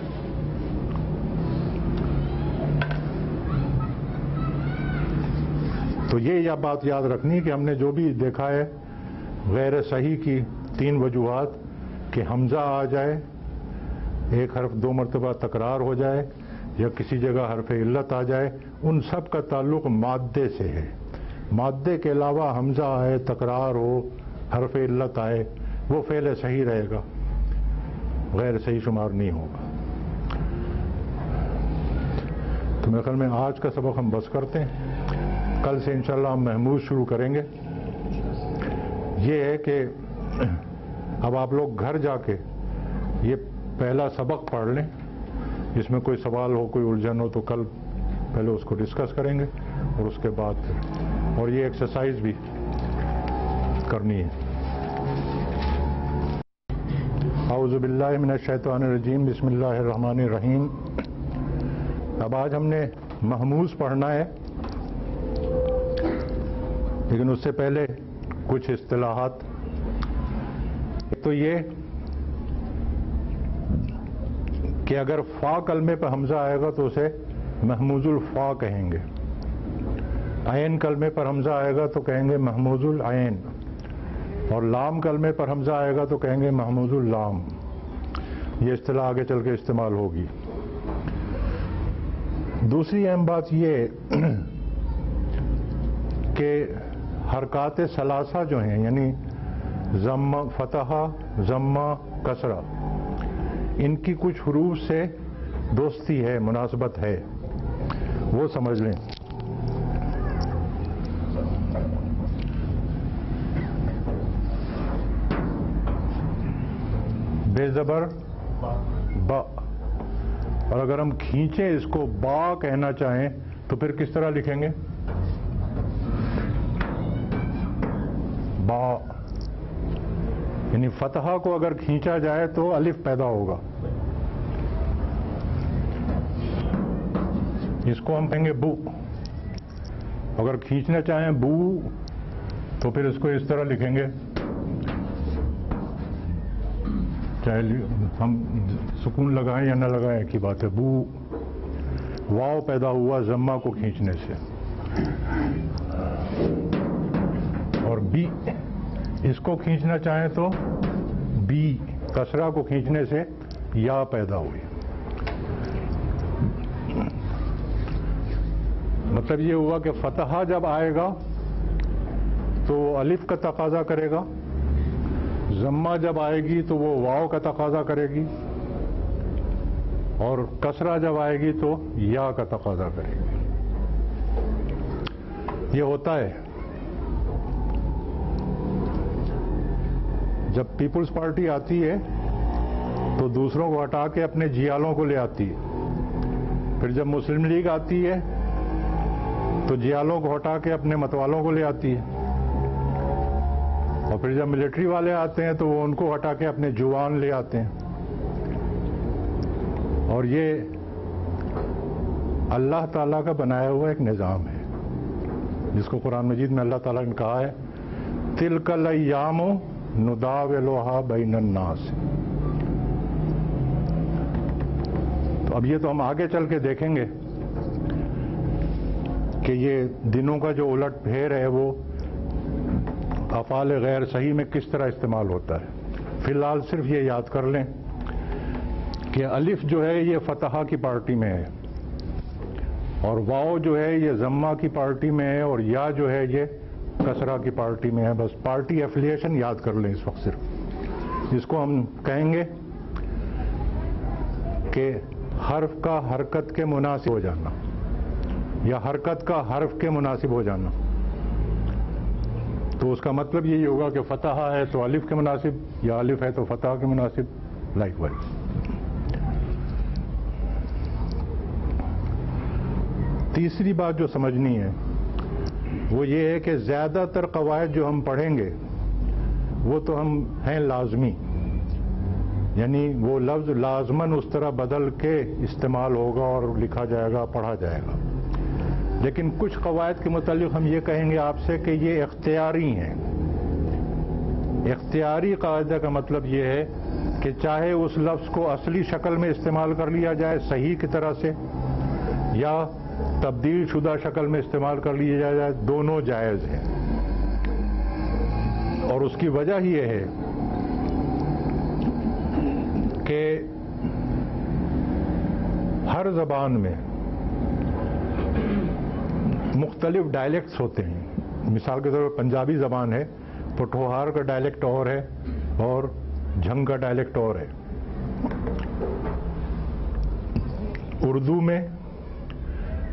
تو یہ بات یاد رکھنی کہ ہم نے جو بھی دیکھا ہے غیر صحیح کی 3 وجوہات, کہ حمزہ آ جائے, ایک حرف 2 مرتبہ تکرار ہو جائے, یا کسی جگہ حرف علت آ جائے, ان سب کا تعلق مادے سے ہے. مادے کے علاوہ حمزہ آئے, تکرار ہو, حرف علت آئے, وہ فعل صحیح رہے گا, غیر صحیح شمار نہیں ہوگا. تو میرے خیال میں آج کا سبق ہم بس کرتے ہیں. کل سے انشاءاللہ ہم محمود شروع کریں گے. یہ ہے کہ اب آپ لوگ گھر جا کے یہ پہلا سبق پڑھ لیں. اس میں کوئی سوال ہو, کوئی الجھن ہو تو کل پہلے اس کو ڈسکس کریں گے اور اس کے بعد اور یہ ایکسرسائز بھی کرنی ہے. اعوذ باللہ من الشیطان الرجیم, بسم اللہ الرحمن الرحیم. اب آج ہم نے محموز پڑھنا ہے, لیکن اس سے پہلے کچھ اصطلاحات. ایک تو یہ کہ اگر فا کلمے پہ حمزہ آئے گا تو اسے محموز الفا کہیں گے. عین کلمے پر حمزہ آئے گا تو کہیں گے محموز العین, اور لام کلمے پر حمزہ آئے گا تو کہیں گے محموز اللام. یہ اصطلاح آگے چل کے استعمال ہوگی. دوسری اہم بات یہ کہ حرکات ثلاثہ جو ہیں, یعنی ضمہ, فتحہ, ضمہ, کسرہ, ان کی کچھ حروف سے دوستی ہے, مناسبت ہے, وہ سمجھ لیں. بے زبر با, اور اگر ہم کھینچیں اس کو با کہنا چاہیں تو پھر کس طرح لکھیں گے؟ با. یعنی فتحہ کو اگر کھینچا جائے تو الف پیدا ہوگا. اس کو ہم کہیں گے بو. اگر کھینچنا چاہیں بو تو پھر اس کو اس طرح لکھیں گے, چاہے ہم سکون لگائیں یا نہ لگائیں ایک ہی بات ہے, بو. واو پیدا ہوا ضمہ کو کھینچنے سے. اور بی, اس کو کھینچنا چاہیں تو بی, کسرہ کو کھینچنے سے یا پیدا ہوئی. مطلب یہ ہوا کہ فتحہ جب آئے گا تو الف کا تقاضا کرے گا, ضمہ جب آئے گی تو وہ واو کا تقاضا کرے گی, اور کسرہ جب آئے گی تو یا کا تقاضا کرے گی. یہ ہوتا ہے جب پیپلز پارٹی آتی ہے تو دوسروں کو ہٹا کے اپنے جیالوں کو لے آتی ہے. پھر جب مسلم لیگ آتی ہے تو جیالوں کو ہٹا کے اپنے متوالوں کو لے آتی ہے. اور پھر جب ملٹری والے آتے ہیں تو وہ ان کو ہٹا کے اپنے جوان لے آتے ہیں. اور یہ اللہ تعالیٰ کا بنایا ہوا ایک نظام ہے جس کو قرآن مجید میں اللہ تعالیٰ نے کہا ہے تلک الایام نداولها بین الناس. تو اب یہ تو ہم آگے چل کے دیکھیں گے کہ یہ دنوں کا جو الٹ پھیر ہے وہ افعال غیر صحیح میں کس طرح استعمال ہوتا ہے. فی الحال صرف یہ یاد کر لیں کہ الف جو ہے یہ فتحہ کی پارٹی میں ہے, اور واو جو ہے یہ ضمہ کی پارٹی میں ہے, اور یا جو ہے یہ کسرہ کی پارٹی میں ہے. بس پارٹی ایفیلیشن یاد کر لیں اس وقت صرف, جس کو ہم کہیں گے کہ حرف کا حرکت کے مناسب ہو جانا, یا حرکت کا حرف کے مناسب ہو جانا. تو اس کا مطلب یہی ہوگا کہ فتحہ ہے تو الف کے مناسب, یا الف ہے تو فتح کے مناسب, لائک وائز. تیسری بات جو سمجھنی ہے وہ یہ ہے کہ زیادہ تر قواعد جو ہم پڑھیں گے وہ تو ہم ہیں لازمی, یعنی وہ لفظ لازماً اس طرح بدل کے استعمال ہوگا اور لکھا جائے گا, پڑھا جائے گا. لیکن کچھ قواعد کے متعلق ہم یہ کہیں گے آپ سے کہ یہ اختیاری ہیں. اختیاری قاعدہ کا مطلب یہ ہے کہ چاہے اس لفظ کو اصلی شکل میں استعمال کر لیا جائے صحیح کی طرح سے, یا تبدیل شدہ شکل میں استعمال کر لیا جائے, دونوں جائز ہیں. اور اس کی وجہ یہ ہے کہ ہر زبان میں مختلف ڈائلیکٹس ہوتے ہیں. مثال کے طور پر پنجابی زبان ہے, پٹھوہار کا ڈائلیکٹ اور ہے اور جھنگ کا ڈائلیکٹ اور ہے. اردو میں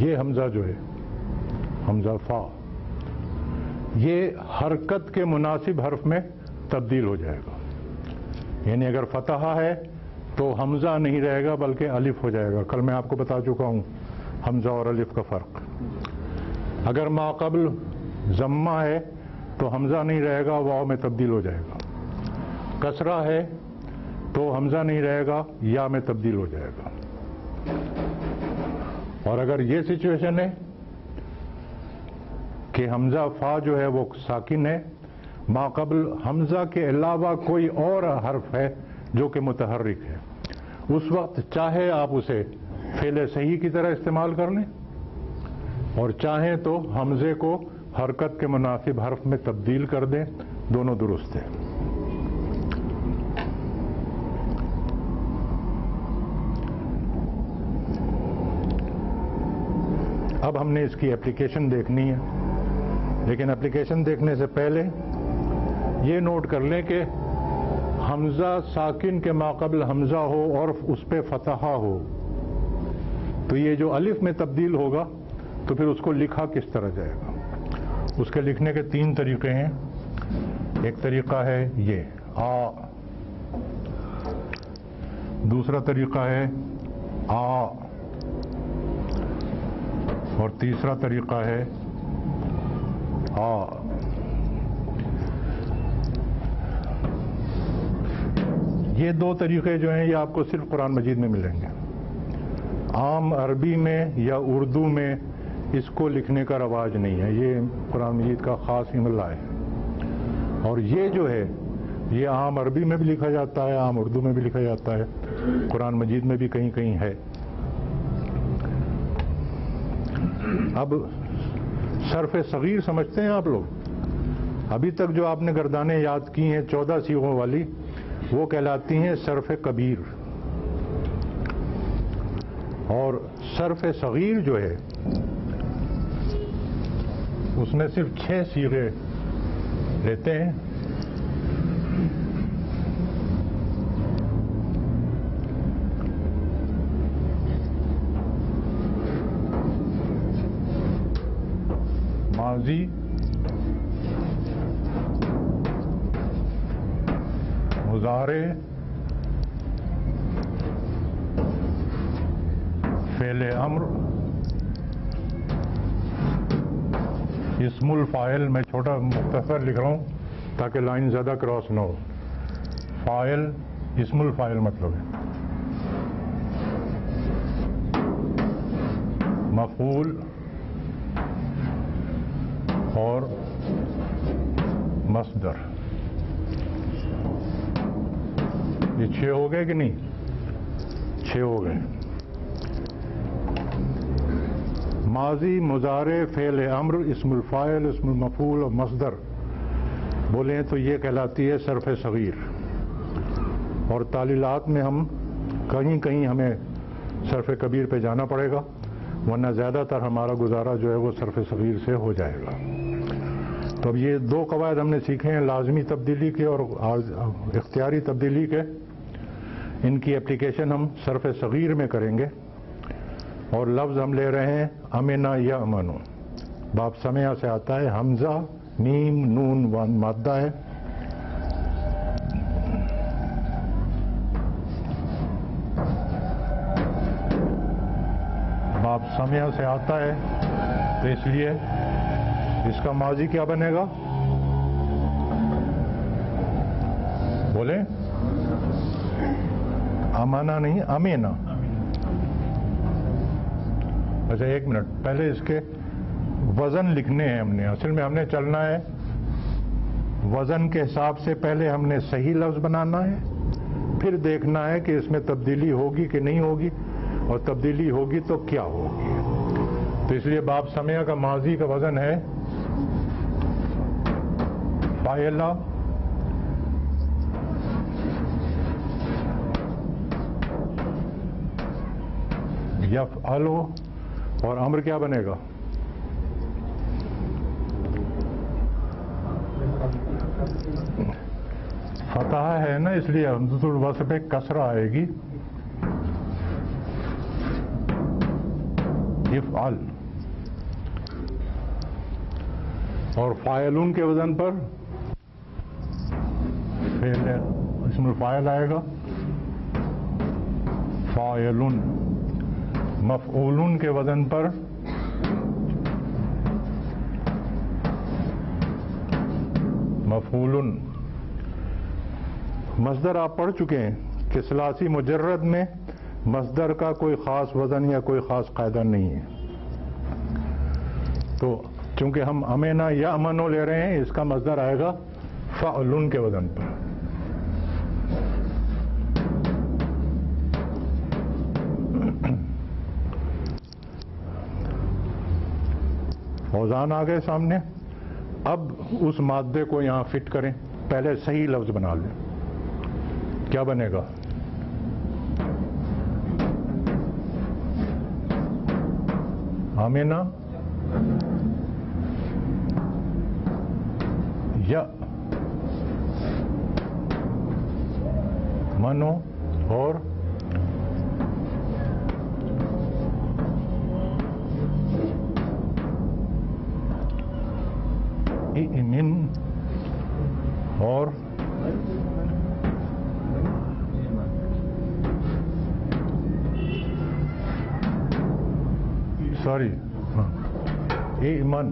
یہ حمزہ جو ہے حمزہ فا یہ حرکت کے مناسب حرف میں تبدیل ہو جائے گا. یعنی اگر فتحہ ہے تو حمزہ نہیں رہے گا بلکہ الف ہو جائے گا. کل میں آپ کو بتا چکا ہوں حمزہ اور الف کا فرق. اگر ما قبل ضمہ ہے تو حمزہ نہیں رہے گا, واو میں تبدیل ہو جائے گا. کسرہ ہے تو حمزہ نہیں رہے گا, یا میں تبدیل ہو جائے گا. اور اگر یہ سچویشن ہے کہ حمزہ فا جو ہے وہ ساکن ہے, ما قبل حمزہ کے علاوہ کوئی اور حرف ہے جو کہ متحرک ہے, اس وقت چاہے آپ اسے فعل صحیح کی طرح استعمال کر لیں اور چاہیں تو حمزے کو حرکت کے مناسب حرف میں تبدیل کر دیں, دونوں درست ہیں. اب ہم نے اس کی اپلیکیشن دیکھنی ہے, لیکن اپلیکیشن دیکھنے سے پہلے یہ نوٹ کر لیں کہ حمزہ ساکن کے ماقبل حمزہ ہو اور اس پہ فتحہ ہو تو یہ جو الف میں تبدیل ہوگا تو پھر اس کو لکھا کس طرح جائے گا. اس کے لکھنے کے 3 طریقے ہیں. ایک طریقہ ہے یہ آ, دوسرا طریقہ ہے آ, اور تیسرا طریقہ ہے آ. یہ 2 طریقے جو ہیں یہ آپ کو صرف قرآن مجید میں ملیں گے. عام عربی میں یا اردو میں اس کو لکھنے کا رواج نہیں ہے, یہ قرآن مجید کا خاص املا ہے. اور یہ جو ہے یہ عام عربی میں بھی لکھا جاتا ہے, عام اردو میں بھی لکھا جاتا ہے, قرآن مجید میں بھی کہیں کہیں ہے. اب صرف صغیر سمجھتے ہیں آپ لوگ؟ ابھی تک جو آپ نے گردانیں یاد کی ہیں 14 صیغوں والی, وہ کہلاتی ہیں صرف کبیر. اور صرف صغیر جو ہے اس میں صرف 6 صیغے لیتے ہیں. ماضی, مضارع, فعل امر, اسم الفاعل. میں چھوٹا مختصر لکھ رہا ہوں تاکہ لائن زیادہ کراس نہ ہو. فاعل اسم الفاعل مطلب ہے. مفعول اور مصدر. یہ 6 ہو گئے کہ نہیں؟ 6 ہو گئے. ماضی, مضارع, فعل امر, اسم الفاعل, اسم المفعول اور مصدر بولیں تو یہ کہلاتی ہے صرف صغیر. اور تعلیلات میں ہم کہیں کہیں ہمیں صرف کبیر پہ جانا پڑے گا, ورنہ زیادہ تر ہمارا گزارا جو ہے وہ صرف صغیر سے ہو جائے گا. تو اب یہ 2 قواعد ہم نے سیکھے ہیں, لازمی تبدیلی کے اور اختیاری تبدیلی کے. ان کی اپلیکیشن ہم صرف صغیر میں کریں گے. اور لفظ ہم لے رہے ہیں امنا یا امنو. باب سمع سے آتا ہے, حمزہ, میم, نون مادہ ہے. باب سمع سے آتا ہے تو اس لیے اس کا ماضی کیا بنے گا؟ بولیں, امانا نہیں, امینا. اچھا 1 منٹ, پہلے اس کے وزن لکھنے ہیں ہم نے. اصل میں ہم نے چلنا ہے وزن کے حساب سے. پہلے ہم نے صحیح لفظ بنانا ہے, پھر دیکھنا ہے کہ اس میں تبدیلی ہوگی کہ نہیں ہوگی, اور تبدیلی ہوگی تو کیا ہوگی. تو اس لیے باب سمع کا ماضی کا وزن ہے فاعلہ, یفعلو, اور امر کیا بنے گا؟ فتح ہے نا, اس لیے حمزۃ الوصل پہ کسرہ آئے گی. یفعل. اور فاعلون کے وزن پر فعل اسم الفاعل آئے گا فاعلون. مفعولون کے وزن پر مفعولن. مصدر آپ پڑھ چکے ہیں کہ ثلاثی مجرد میں مصدر کا کوئی خاص وزن یا کوئی خاص قاعدہ نہیں ہے. تو چونکہ ہم امنا یا امنو لے رہے ہیں اس کا مصدر آئے گا فعلن کے وزن پر. اوزان آ گئے سامنے. اب اس مادے کو یہاں فٹ کریں. پہلے صحیح لفظ بنا لیں. کیا بنے گا؟ آمینہ یا منو اور ایمن اور سوری ایمن.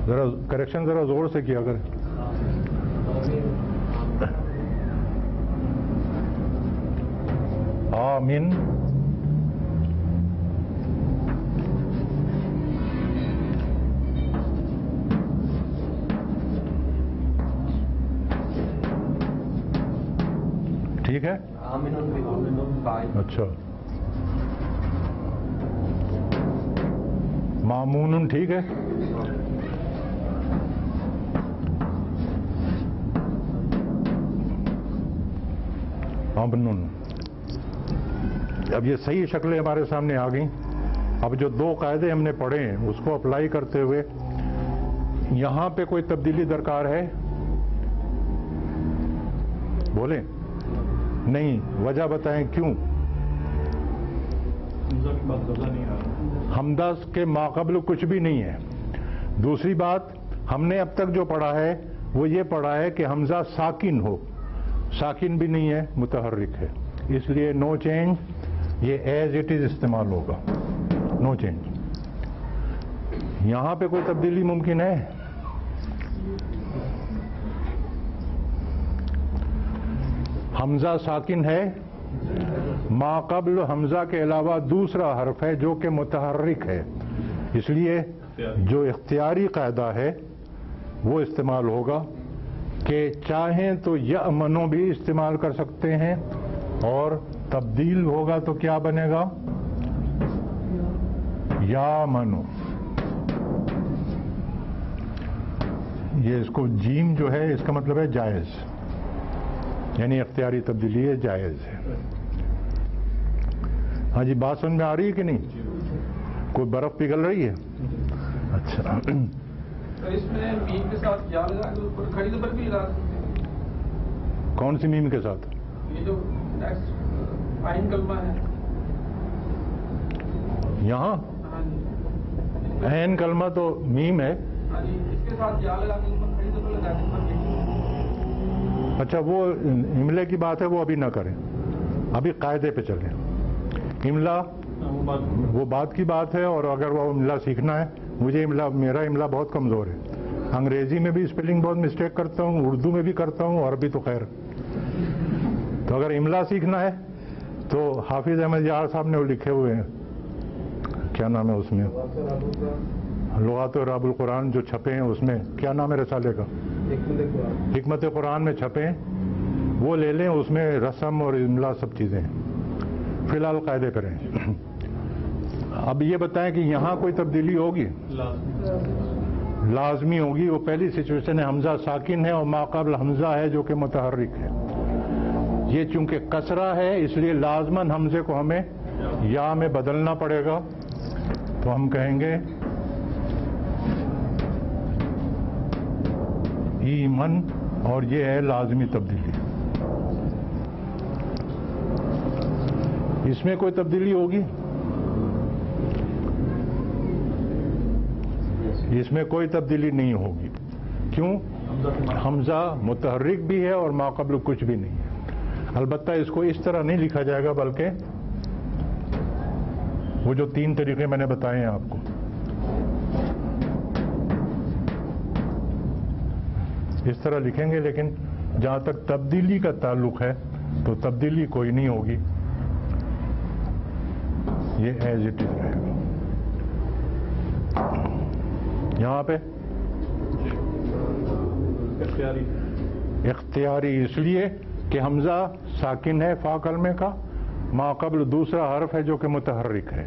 ذرا کریکشن ذرا زور سے کیا کریں. آمین ٹھیک ہے. اچھا مامون ٹھیک ہے. امن. اب یہ صحیح شکلیں ہمارے سامنے آ گئیں. اب جو دو قاعدے ہم نے پڑھے ہیں اس کو اپلائی کرتے ہوئے یہاں پہ کوئی تبدیلی درکار ہے؟ بولیں. نہیں. وجہ بتائیں کیوں؟ حمزہ کے ماقبل کچھ بھی نہیں ہے. دوسری بات ہم نے اب تک جو پڑھا ہے وہ یہ پڑھا ہے کہ حمزہ ساکن ہو. ساکن بھی نہیں ہے, متحرک ہے. اس لیے نو چینج, یہ ایز اٹ از استعمال ہوگا. نو چینج. یہاں پہ کوئی تبدیلی ممکن ہے؟ حمزہ ساکن ہے, ما قبل حمزہ کے علاوہ دوسرا حرف ہے جو کہ متحرک ہے. اس لیے جو اختیاری قاعدہ ہے وہ استعمال ہوگا کہ چاہیں تو یأمنو بھی استعمال کر سکتے ہیں, اور تبدیل ہوگا تو کیا بنے گا؟ یامنو. یہ اس کو جیم جو ہے اس کا مطلب ہے جائز, یعنی اختیاری تبدیلی ہے, جائز ہے. ہاں جی, بات سمجھ میں آ رہی ہے کہ نہیں؟ کوئی برف پگھل رہی ہے؟ اچھا. اس میں میم کے ساتھ یا کھڑی زبر بھی لگا سکتے ہیں. کون سی میم کے ساتھ؟ یہ جو نیکسٹ عین کلمہ ہے یہاں. عین کلمہ تو میم ہے. اس کے ساتھ یا لگا کے کھڑی زبر لگا کے. اچھا, وہ املے کی بات ہے, وہ ابھی نہ کریں, ابھی قاعدے پہ چلیں. املا وہ بات کی بات ہے, اور اگر وہ املا سیکھنا ہے, مجھے میرا املا بہت کمزور ہے. انگریزی میں بھی اسپیلنگ بہت مسٹیک کرتا ہوں, اردو میں بھی کرتا ہوں, عربی تو خیر. تو اگر املا سیکھنا ہے تو حافظ احمد یار صاحب نے وہ لکھے ہوئے ہیں, کیا نام ہے اس میں, لغات و راب القرآن جو چھپے ہیں, اس میں کیا نام ہے رسالے کا؟ حکمت قرآن میں چھپے ہیں, وہ لے لیں. اس میں رسم اور املا سب چیزیں ہیں. فی الحال قاعدے پہ رہیں. اب یہ بتائیں کہ یہاں کوئی تبدیلی ہوگی؟ لازمی ہوگی. وہ پہلی سچویشن ہے, حمزہ ساکن ہے اور ما قبل حمزہ ہے جو کہ متحرک ہے. یہ چونکہ کسرہ ہے اس لیے لازماً حمزے کو ہمیں یا میں بدلنا پڑے گا. تو ہم کہیں گے ایمن, اور یہ ہے لازمی تبدیلی. اس میں کوئی تبدیلی ہوگی؟ اس میں کوئی تبدیلی نہیں ہوگی. کیوں؟ حمزہ متحرک بھی ہے اور ما قبل کچھ بھی نہیں ہے. البتہ اس کو اس طرح نہیں لکھا جائے گا بلکہ وہ جو 3 طریقے میں نے بتائے ہیں آپ کو. اس طرح لکھیں گے، لیکن جہاں تک تبدیلی کا تعلق ہے تو تبدیلی کوئی نہیں ہوگی، یہ ایز اٹ از رہے گا. یہاں پہ اختیاری اس لیے کہ حمزہ ساکن ہے فا کلمے کا، ما قبل دوسرا حرف ہے جو کہ متحرک ہے.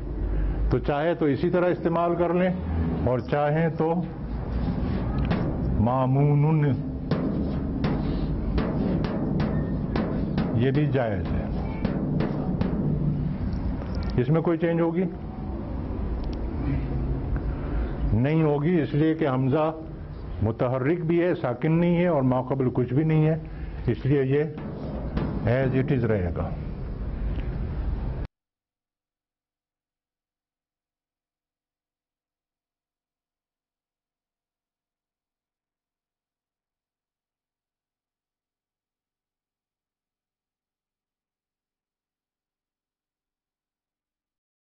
تو چاہے تو اسی طرح استعمال کر لیں اور چاہیں تو مامون یہ بھی جائز ہے. اس میں کوئی چینج ہوگی؟ نہیں ہوگی، اس لیے کہ حمزہ متحرک بھی ہے، ساکن نہیں ہے اور ما قبل کچھ بھی نہیں ہے، اس لیے یہ ایز اٹ از رہے گا.